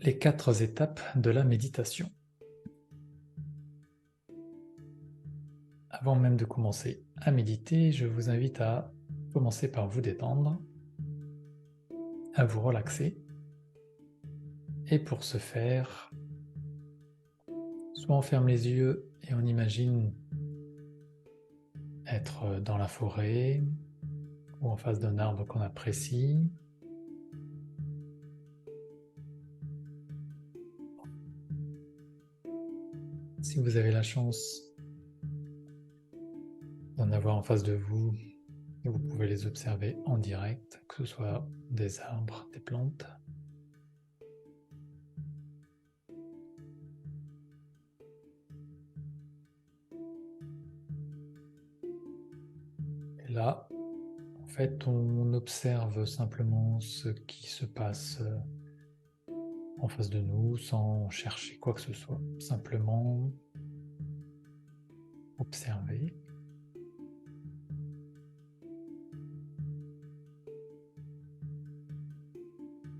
les 4 étapes de la méditation. Avant même de commencer à méditer, je vous invite à commencer par vous détendre, à vous relaxer. Et pour ce faire, soit on ferme les yeux et on imagine être dans la forêt ou en face d'un arbre qu'on apprécie. Si vous avez la chance d'en avoir en face de vous, vous pouvez les observer en direct, que ce soit des arbres, des plantes. Et là, en fait, on observe simplement ce qui se passe en face de nous sans chercher quoi que ce soit. Simplement observer.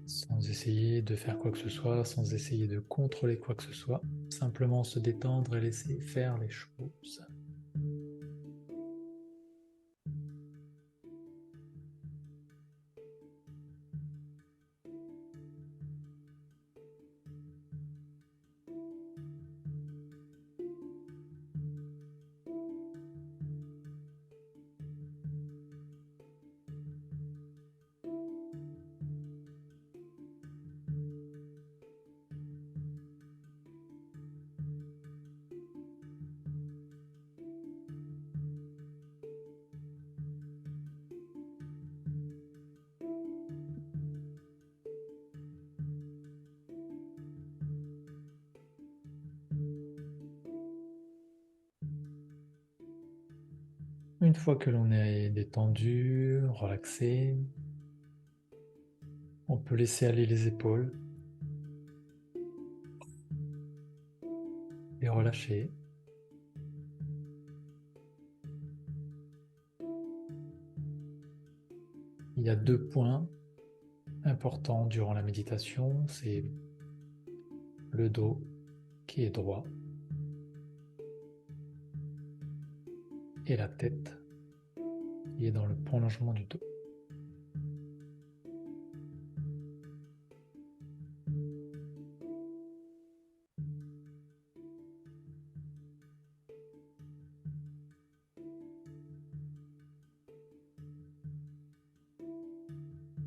Sans essayer de faire quoi que ce soit, sans essayer de contrôler quoi que ce soit. Simplement se détendre et laisser faire les choses. Une fois que l'on est détendu, relaxé, on peut laisser aller les épaules et relâcher. Il y a 2 points importants durant la méditation, c'est le dos qui est droit et la tête qui est dans le prolongement du dos.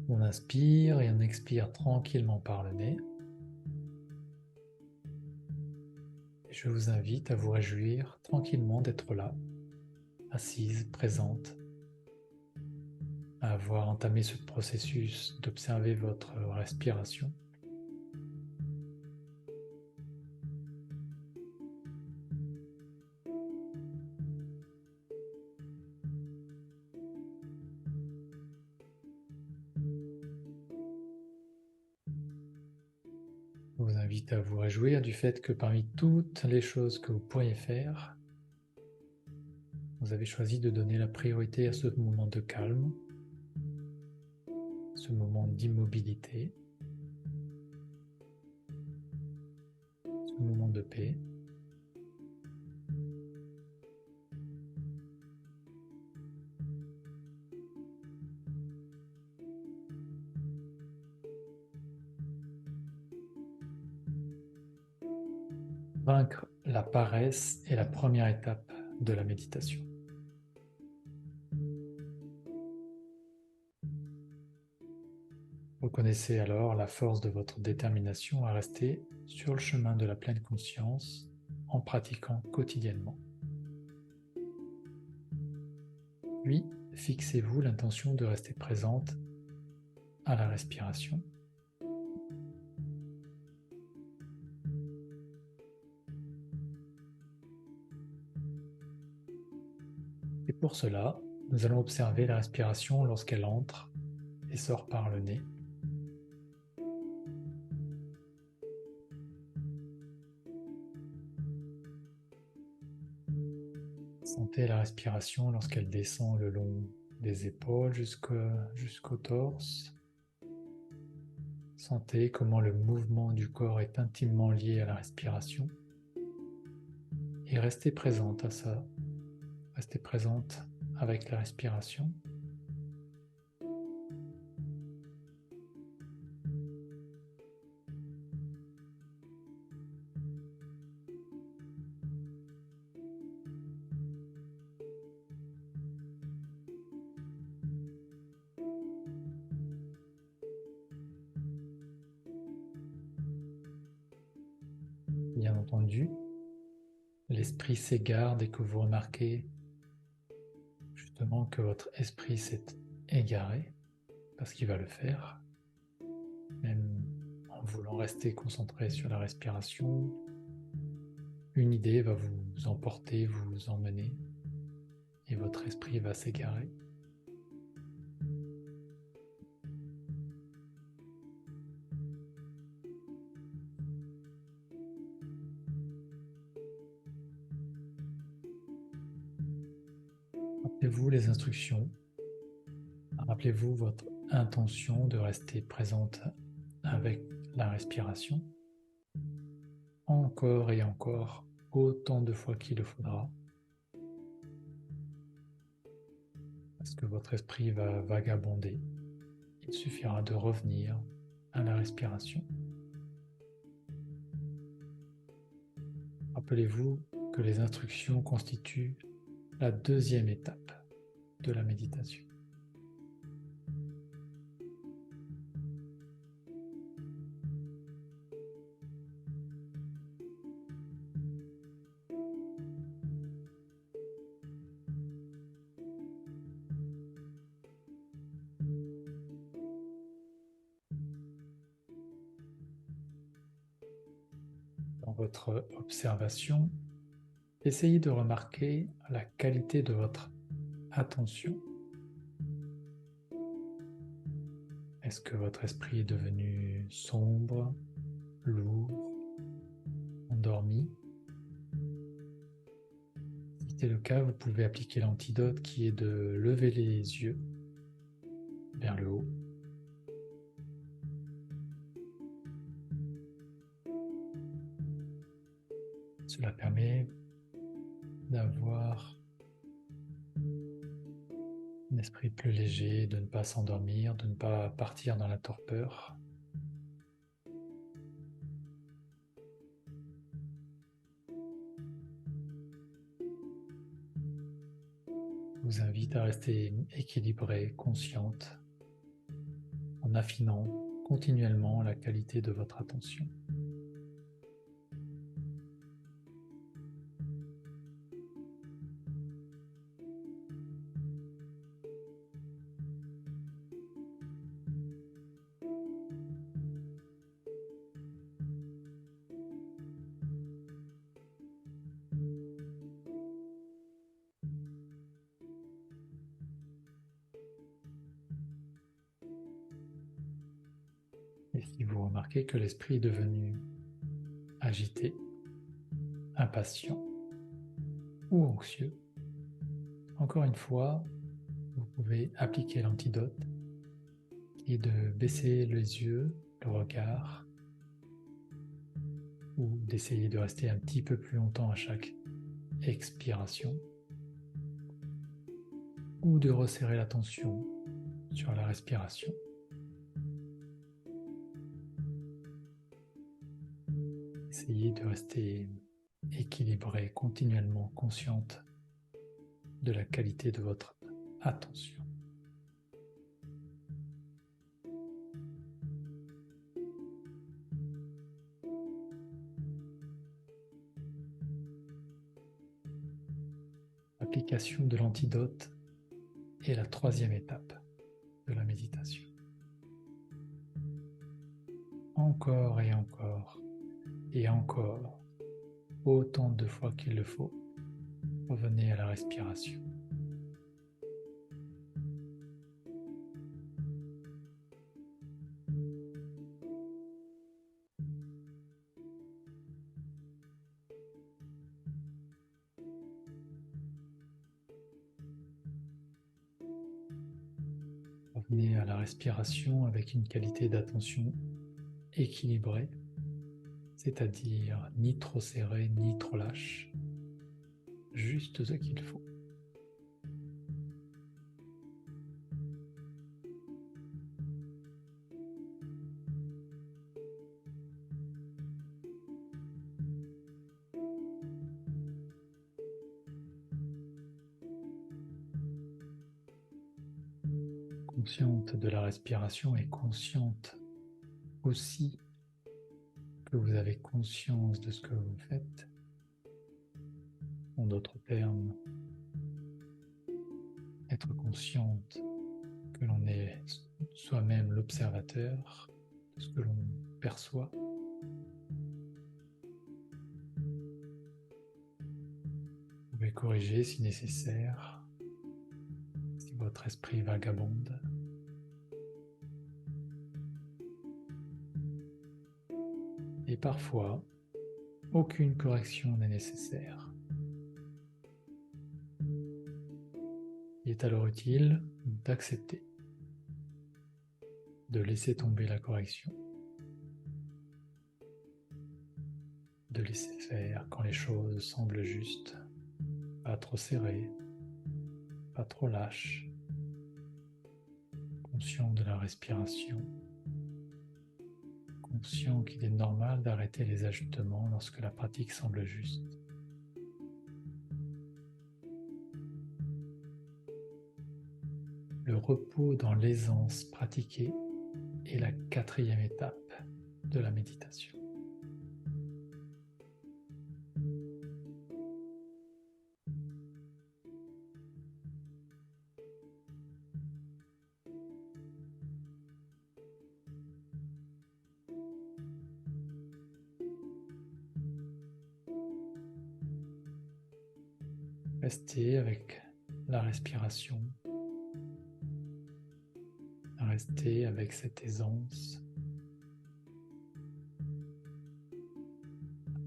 On inspire et on expire tranquillement par le nez. Et je vous invite à vous réjouir tranquillement d'être là, assise, présente, à avoir entamé ce processus d'observer votre respiration. Je vous invite à vous réjouir du fait que parmi toutes les choses que vous pourriez faire, vous avez choisi de donner la priorité à ce moment de calme, ce moment d'immobilité, ce moment de paix. Vaincre la paresse est la première étape de la méditation. Reconnaissez alors la force de votre détermination à rester sur le chemin de la pleine conscience en pratiquant quotidiennement. Puis, fixez-vous l'intention de rester présente à la respiration. Et pour cela, nous allons observer la respiration lorsqu'elle entre et sort par le nez. Sentez la respiration lorsqu'elle descend le long des épaules jusqu'au torse. Sentez comment le mouvement du corps est intimement lié à la respiration et restez présente à ça. Restez présente avec la respiration. Bien entendu, l'esprit s'égare dès que vous remarquez justement que votre esprit s'est égaré, parce qu'il va le faire, même en voulant rester concentré sur la respiration, une idée va vous emporter, vous emmener, et votre esprit va s'égarer. Rappelez-vous les instructions, rappelez-vous votre intention de rester présente avec la respiration, encore et encore, autant de fois qu'il le faudra, parce que votre esprit va vagabonder. Il suffira de revenir à la respiration. Rappelez-vous que les instructions constituent la deuxième étape de la méditation. Dans votre observation, essayez de remarquer la qualité de votre attention. Est-ce que votre esprit est devenu sombre, lourd, endormi? Si c'est le cas, vous pouvez appliquer l'antidote qui est de lever les yeux vers le haut. Cela permet d'avoir un esprit plus léger, de ne pas s'endormir, de ne pas partir dans la torpeur. Je vous invite à rester équilibrée, consciente, en affinant continuellement la qualité de votre attention. Et si vous remarquez que l'esprit est devenu agité, impatient ou anxieux, encore une fois, vous pouvez appliquer l'antidote qui est de baisser les yeux, le regard, ou d'essayer de rester un petit peu plus longtemps à chaque expiration, ou de resserrer l'attention sur la respiration. Essayez de rester équilibrée, continuellement consciente de la qualité de votre attention. L'application de l'antidote est la troisième étape de la méditation. Encore et encore, et encore, autant de fois qu'il le faut, revenez à la respiration. Revenez à la respiration avec une qualité d'attention équilibré, c'est-à-dire ni trop serré ni trop lâche, juste ce qu'il faut. Consciente de la respiration et consciente aussi que vous avez conscience de ce que vous faites. En d'autres termes, être consciente que l'on est soi-même l'observateur de ce que l'on perçoit. Vous pouvez corriger si nécessaire, si votre esprit vagabonde. Et parfois, aucune correction n'est nécessaire. Il est alors utile d'accepter, de laisser tomber la correction, de laisser faire quand les choses semblent justes, pas trop serrées, pas trop lâches, conscient de la respiration, conscient qu'il est normal d'arrêter les ajustements lorsque la pratique semble juste. Le repos dans l'aisance pratiquée est la 4e étape de la méditation. Restez avec la respiration, restez avec cette aisance.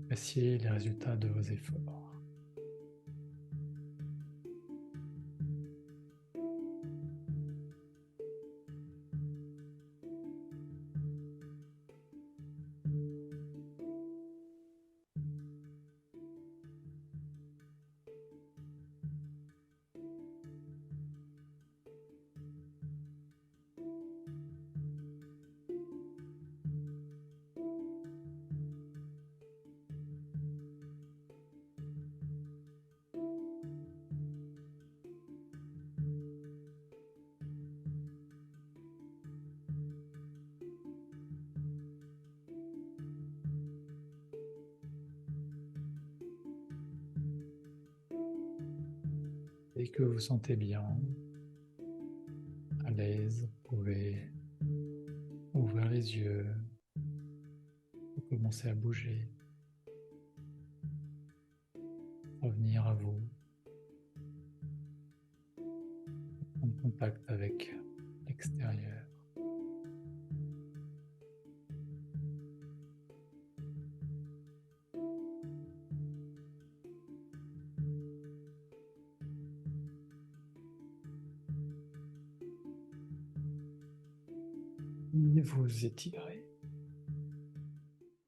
Appréciez les résultats de vos efforts. Dès que vous sentez bien, à l'aise, vous pouvez ouvrir les yeux, vous commencez à bouger, revenir à vous, prendre contact avec l'extérieur. Et vous étirez.